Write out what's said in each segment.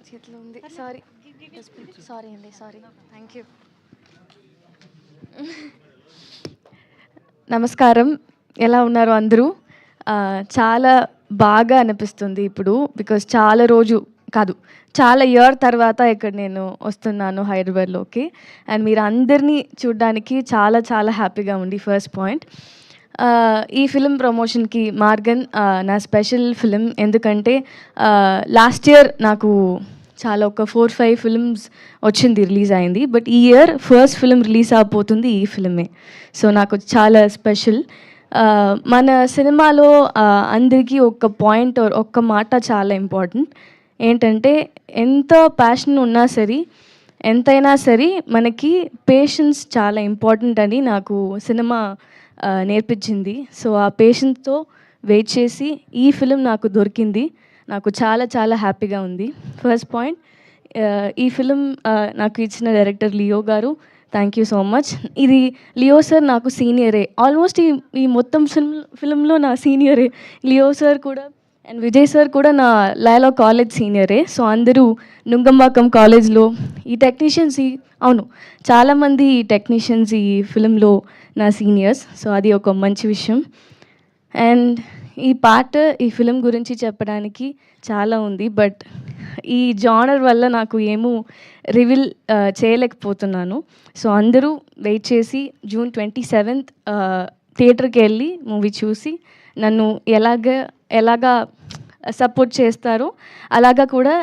చేతిలో ఉంది. Sorry sorry అండి, సారీ. Thank you. నమస్కారం, ఎలా ఉన్నారు అందరూ? చాలా బాగా అనిపిస్తుంది ఇప్పుడు, బికాజ్ చాలా ఇయర్ తర్వాత ఇక్కడ నేను వస్తున్నాను హైదరాబాద్లోకి. అండ్ మీరు అందరినీ చూడడానికి చాలా చాలా హ్యాపీగా ఉంది. ఫస్ట్ పాయింట్, ఈ ఫిలిం ప్రమోషన్కి మార్గన్ నా స్పెషల్ ఫిలిం. ఎందుకంటే లాస్ట్ ఇయర్ నాకు చాలా ఒక 4-5 ఫిల్మ్స్ వచ్చింది, రిలీజ్ అయింది. బట్ ఈ ఇయర్ ఫస్ట్ ఫిలిం రిలీజ్ అయిపోతుంది ఈ ఫిలిమే. సో నాకు చాలా స్పెషల్. మన సినిమాలో అందరికీ ఒక పాయింట్ ఒక్క మాట చాలా ఇంపార్టెంట్. ఏంటంటే ఎంత ప్యాషన్ ఉన్నా సరే, ఎంతైనా సరే మనకి పేషెన్స్ చాలా ఇంపార్టెంట్ అని నాకు సినిమా నేర్పించింది. సో ఆ పేషెన్స్తో వెయిట్ చేసి ఈ ఫిలిం నాకు దొరికింది. నాకు చాలా చాలా హ్యాపీగా ఉంది. ఫస్ట్ పాయింట్, ఈ ఫిలిం నాకు ఇచ్చిన డైరెక్టర్ లియో గారు, థ్యాంక్ యూ సో మచ్. ఇది లియో సార్ నాకు సీనియరే, ఆల్మోస్ట్ ఈ మొత్తం ఫిలింలో నా సీనియరే. లియో సార్ కూడా అండ్ విజయ్ సార్ కూడా నా లయలా కాలేజ్ సీనియరే. సో అందరూ నుంగంబాకం కాలేజ్లో ఈ టెక్నీషియన్స్, అవును చాలామంది ఈ టెక్నీషియన్స్ ఈ ఫిలింలో నా సీనియర్స్. సో అది ఒక మంచి విషయం. అండ్ ఈ ఫిలిం గురించి చెప్పడానికి చాలా ఉంది, బట్ ఈ జానర్ వల్ల నాకు ఏమో రివీల్ చేయలేకపోతున్నాను. సో అందరూ వెయిట్ చేసి June 27th థియేటర్కి వెళ్ళి మూవీ చూసి నన్ను ఎలాగా సపోర్ట్ చేస్తారో అలాగా కూడా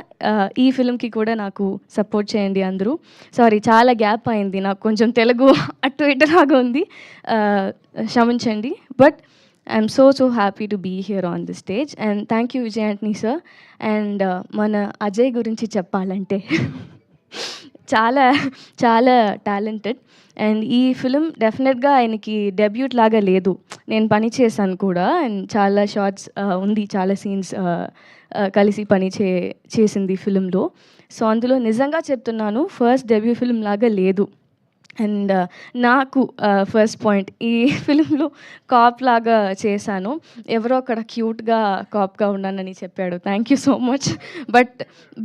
ఈ ఫిలింకి కూడా నాకు సపోర్ట్ చేయండి అందరూ. సారీ, చాలా గ్యాప్ అయింది, నాకు కొంచెం తెలుగు అటు ఇటులాగా ఉంది, క్షమించండి. But I'm so happy to be here on the stage. And thank you Vijay Antony sir. And మన అజయ్ గురించి చెప్పాలంటే చాలా చాలా టాలెంటెడ్. అండ్ ఈ ఫిలిం డెఫినెట్గా ఆయనకి డెబ్యూట్ లాగా లేదు, నేను పని చేశాను కూడా. అండ్ చాలా షార్ట్స్ ఉంది, చాలా సీన్స్ కలిసి చేసింది ఫిలింలో. సో అందులో నిజంగా చెప్తున్నాను, ఫస్ట్ డెబ్యూ ఫిలిం లాగా లేదు. అండ్ నాకు ఫస్ట్ పాయింట్, ఈ ఫిలింలో కాప్ లాగా చేశాను. ఎవరో అక్కడ క్యూట్గా కాప్గా ఉన్నానని చెప్పాడు, thank you so much.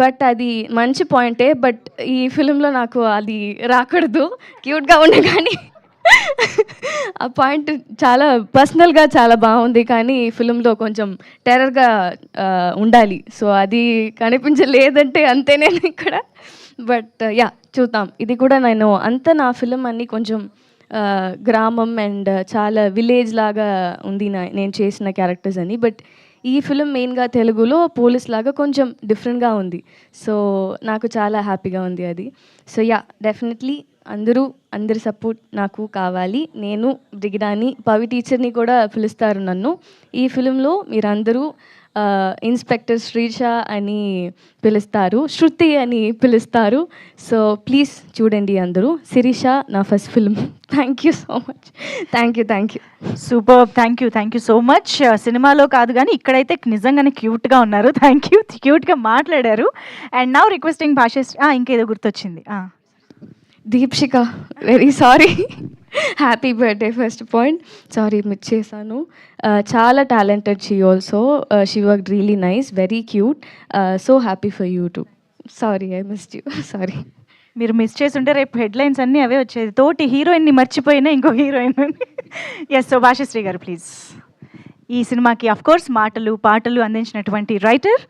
But అది మంచి పాయింటే, బట్ ఈ ఫిలింలో నాకు అది రాకూడదు, క్యూట్గా ఉండే. కానీ ఆ పాయింట్ చాలా పర్సనల్గా చాలా బాగుంది, కానీ ఈ ఫిలింలో కొంచెం టెర్రర్గా ఉండాలి. సో అది కనిపించలేదంటే అంతే నేను ఇక్కడ. బట్ చూద్దాం. ఇది కూడా నా ఫిలిం అన్నీ కొంచెం గ్రామం అండ్ చాలా విలేజ్ లాగా ఉంది నేను చేసిన క్యారెక్టర్స్ అని. బట్ ఈ ఫిలిం మెయిన్గా తెలుగులో పోలీస్ లాగా కొంచెం డిఫరెంట్గా ఉంది. సో నాకు చాలా హ్యాపీగా ఉంది అది. సో డెఫినెట్లీ అందరి సపోర్ట్ నాకు కావాలి. నేను బ్రిగిడాని, పవి టీచర్ని కూడా పిలుస్తారు నన్ను. ఈ ఫిలింలో మీరందరూ ఇన్స్పెక్టర్ శ్రీష అని పిలుస్తారు, శృతి అని పిలుస్తారు. సో ప్లీజ్ చూడండి అందరూ. శిరీష నా first film. Thank you so much. Thank you. Super, thank you so much. సినిమాలో కాదు కానీ ఇక్కడైతే నిజంగానే క్యూట్గా ఉన్నారు. థ్యాంక్ యూ, క్యూట్గా మాట్లాడారు. అండ్ నౌ రిక్వెస్టింగ్ భాష, ఇంకేదో గుర్తొచ్చింది, Deepshika, very sorry. Happy birthday first point. Sorry miss చేశాను. చాలా talented she also. She work really nice, very cute. So happy for you to. Sorry I missed you, sorry. మీరు miss చేస్తుంటే రేపు headlines అన్నీ అవే వచ్చేది, తోటి హీరోయిన్ని మర్చిపోయినా ఇంకో హీరోయిన్. ఎస్, సో భాషశ్రీ గారు ప్లీజ్. ఈ సినిమాకి అఫ్కోర్స్ మాటలు పాటలు అందించినటువంటి రైటర్